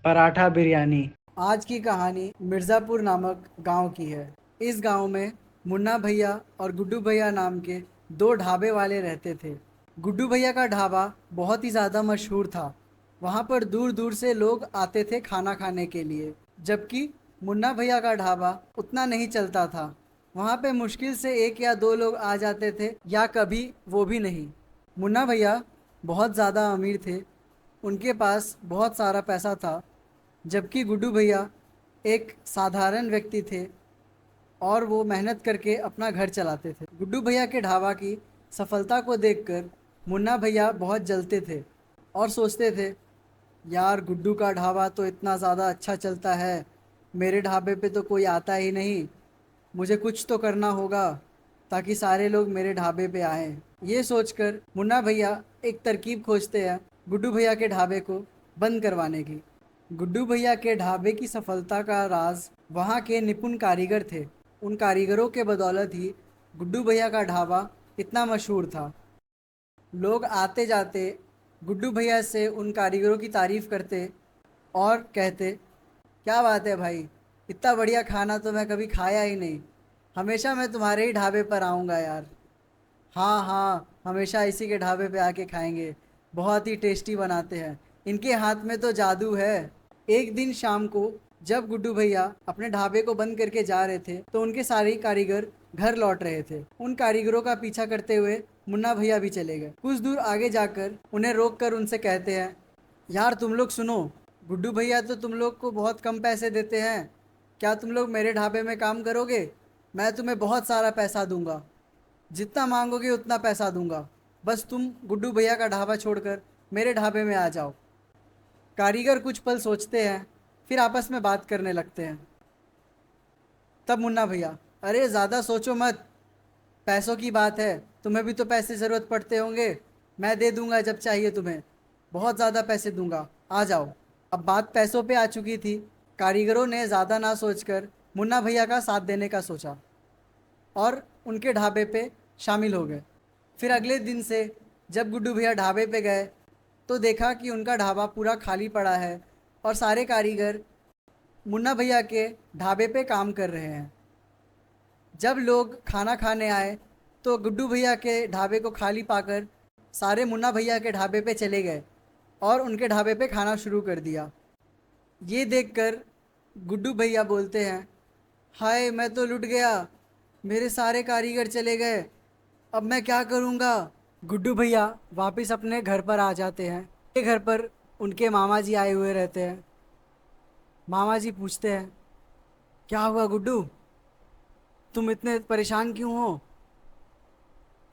पराठा बिरयानी। आज की कहानी मिर्ज़ापुर नामक गांव की है। इस गांव में मुन्ना भैया और गुड्डू भैया नाम के दो ढाबे वाले रहते थे। गुड्डू भैया का ढाबा बहुत ही ज़्यादा मशहूर था। वहां पर दूर दूर से लोग आते थे खाना खाने के लिए, जबकि मुन्ना भैया का ढाबा उतना नहीं चलता था। वहां पे मुश्किल से एक या दो लोग आ जाते थे, या कभी वो भी नहीं। मुन्ना भैया बहुत ज़्यादा अमीर थे, उनके पास बहुत सारा पैसा था, जबकि गुड्डू भैया एक साधारण व्यक्ति थे और वो मेहनत करके अपना घर चलाते थे। गुड्डू भैया के ढाबा की सफलता को देखकर मुन्ना भैया बहुत जलते थे और सोचते थे, यार गुड्डू का ढाबा तो इतना ज़्यादा अच्छा चलता है, मेरे ढाबे पे तो कोई आता ही नहीं। मुझे कुछ तो करना होगा ताकि सारे लोग मेरे ढाबे पे आएं। ये सोचकर मुन्ना भैया एक तरकीब खोजते हैं गुड्डू भैया के ढाबे को बंद करवाने की। गुड्डू भैया के ढाबे की सफलता का राज वहाँ के निपुण कारीगर थे। उन कारीगरों के बदौलत ही गुड्डू भैया का ढाबा इतना मशहूर था। लोग आते जाते गुड्डू भैया से उन कारीगरों की तारीफ़ करते और कहते, क्या बात है भाई, इतना बढ़िया खाना तो मैं कभी खाया ही नहीं। हमेशा मैं तुम्हारे ही ढाबे पर आऊँगा यार। हाँ हाँ, हमेशा इसी के ढाबे पे आके खाएंगे, बहुत ही टेस्टी बनाते हैं, इनके हाथ में तो जादू है। एक दिन शाम को जब गुड्डू भैया अपने ढाबे को बंद करके जा रहे थे तो उनके सारे कारीगर घर लौट रहे थे। उन कारीगरों का पीछा करते हुए मुन्ना भैया भी चले गए। कुछ दूर आगे जाकर उन्हें रोक कर उनसे कहते हैं, यार तुम लोग सुनो, गुड्डू भैया तो तुम लोग को बहुत कम पैसे देते हैं। क्या तुम लोग मेरे ढाबे में काम करोगे? मैं तुम्हें बहुत सारा पैसा दूंगा, जितना मांगोगे उतना पैसा दूंगा। बस तुम गुड्डू भैया का ढाबा छोड़कर मेरे ढाबे में आ जाओ। कारीगर कुछ पल सोचते हैं, फिर आपस में बात करने लगते हैं। तब मुन्ना भैया, अरे ज़्यादा सोचो मत, पैसों की बात है, तुम्हें भी तो पैसे ज़रूरत पड़ते होंगे, मैं दे दूंगा जब चाहिए तुम्हें, बहुत ज़्यादा पैसे दूंगा, आ जाओ। अब बात पैसों पे आ चुकी थी। कारीगरों ने ज़्यादा ना सोचकर मुन्ना भैया का साथ देने का सोचा और उनके ढाबे पे शामिल हो गए। फिर अगले दिन से जब गुड्डू भैया ढाबे पे गए तो देखा कि उनका ढाबा पूरा खाली पड़ा है और सारे कारीगर मुन्ना भैया के ढाबे पे काम कर रहे हैं। जब लोग खाना खाने आए तो गुड्डू भैया के ढाबे को खाली पाकर सारे मुन्ना भैया के ढाबे पे चले गए और उनके ढाबे पे खाना शुरू कर दिया। ये देखकर गुड्डू भैया बोलते हैं, हाय मैं तो लुट गया, मेरे सारे कारीगर चले गए, अब मैं क्या करूँगा। गुड्डू भैया वापस अपने घर पर आ जाते हैं। ये घर पर उनके मामा जी आए हुए रहते हैं। मामा जी पूछते हैं, क्या हुआ गुड्डू, तुम इतने परेशान क्यों हो?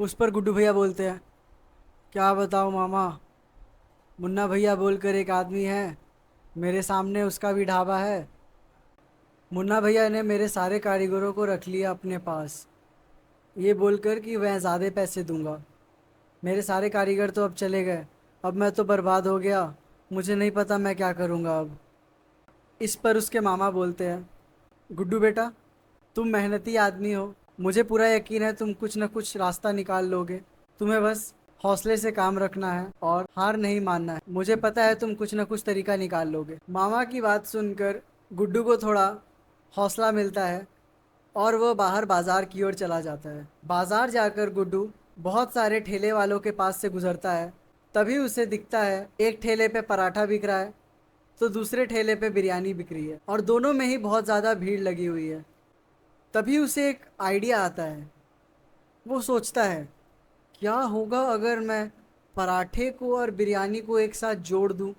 उस पर गुड्डू भैया बोलते हैं, क्या बताओ मामा, मुन्ना भैया बोलकर एक आदमी है, मेरे सामने उसका भी ढाबा है। मुन्ना भैया ने मेरे सारे कारीगरों को रख लिया अपने पास, ये बोलकर कि मैं ज़्यादा पैसे दूंगा। मेरे सारे कारीगर तो अब चले गए, अब मैं तो बर्बाद हो गया, मुझे नहीं पता मैं क्या करूंगा अब। इस पर उसके मामा बोलते हैं, गुड्डू बेटा, तुम मेहनती आदमी हो, मुझे पूरा यकीन है तुम कुछ न कुछ रास्ता निकाल लोगे। तुम्हें बस हौसले से काम रखना है और हार नहीं मानना है, मुझे पता है तुम कुछ न कुछ तरीका निकाल लोगे। मामा की बात सुनकर गुड्डू को थोड़ा हौसला मिलता है और वो बाहर बाजार की ओर चला जाता है। बाजार जाकर गुड्डू बहुत सारे ठेले वालों के पास से गुजरता है। तभी उसे दिखता है एक ठेले पे पराठा बिक रहा है तो दूसरे ठेले पे बिरयानी बिक रही है और दोनों में ही बहुत ज़्यादा भीड़ लगी हुई है। तभी उसे एक आइडिया आता है। वो सोचता है, क्या होगा अगर मैं पराठे को और बिरयानी को एक साथ जोड़ दूं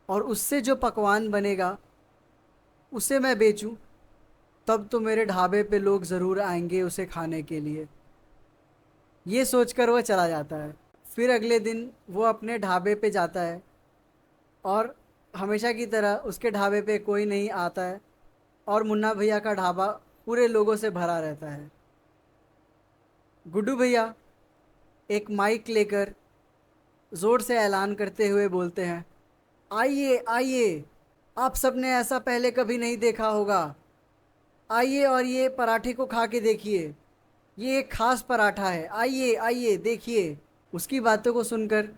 और उससे जो पकवान बनेगा उसे मैं बेचूं, तब तो मेरे ढाबे पे लोग ज़रूर आएंगे उसे खाने के लिए। ये सोचकर वह चला जाता है। फिर अगले दिन वो अपने ढाबे पे जाता है और हमेशा की तरह उसके ढाबे पे कोई नहीं आता है और मुन्ना भैया का ढाबा पूरे लोगों से भरा रहता है। गुड्डू भैया एक माइक लेकर ज़ोर से ऐलान करते हुए बोलते हैं, आइए आइए, आप सबने ऐसा पहले कभी नहीं देखा होगा, आइए और ये पराठे को खा के देखिए, ये एक खास पराठा है, आइए आइए देखिए। उसकी बातों को सुनकर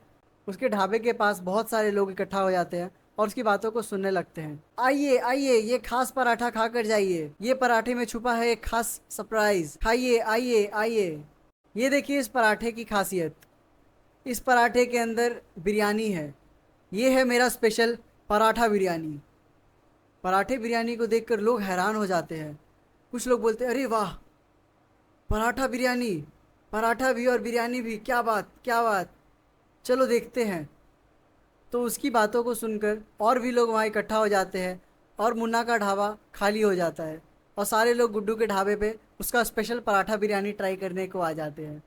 उसके ढाबे के पास बहुत सारे लोग इकट्ठा हो जाते हैं और उसकी बातों को सुनने लगते हैं। आइए आइए, ये खास पराठा खाकर जाइए, ये पराठे में छुपा है एक खास सरप्राइज। खाइए, आइए आइए। ये देखिए इस पराठे की खासियत। इस पराठे के अंदर बिरयानी है। ये है मेरा स्पेशल पराठा बिरयानी। पराठे बिरयानी को देखकर लोग हैरान हो जाते हैं। कुछ लोग बोलते हैं, अरे वाह, पराठा बिरयानी, पराठा भी और बिरयानी भी, क्या बात क्या बात, चलो देखते हैं। तो उसकी बातों को सुनकर और भी लोग वहाँ इकट्ठा हो जाते हैं और मुन्ना का ढाबा खाली हो जाता है और सारे लोग गुड्डू के ढाबे पे उसका स्पेशल पराठा बिरयानी ट्राई करने को आ जाते हैं।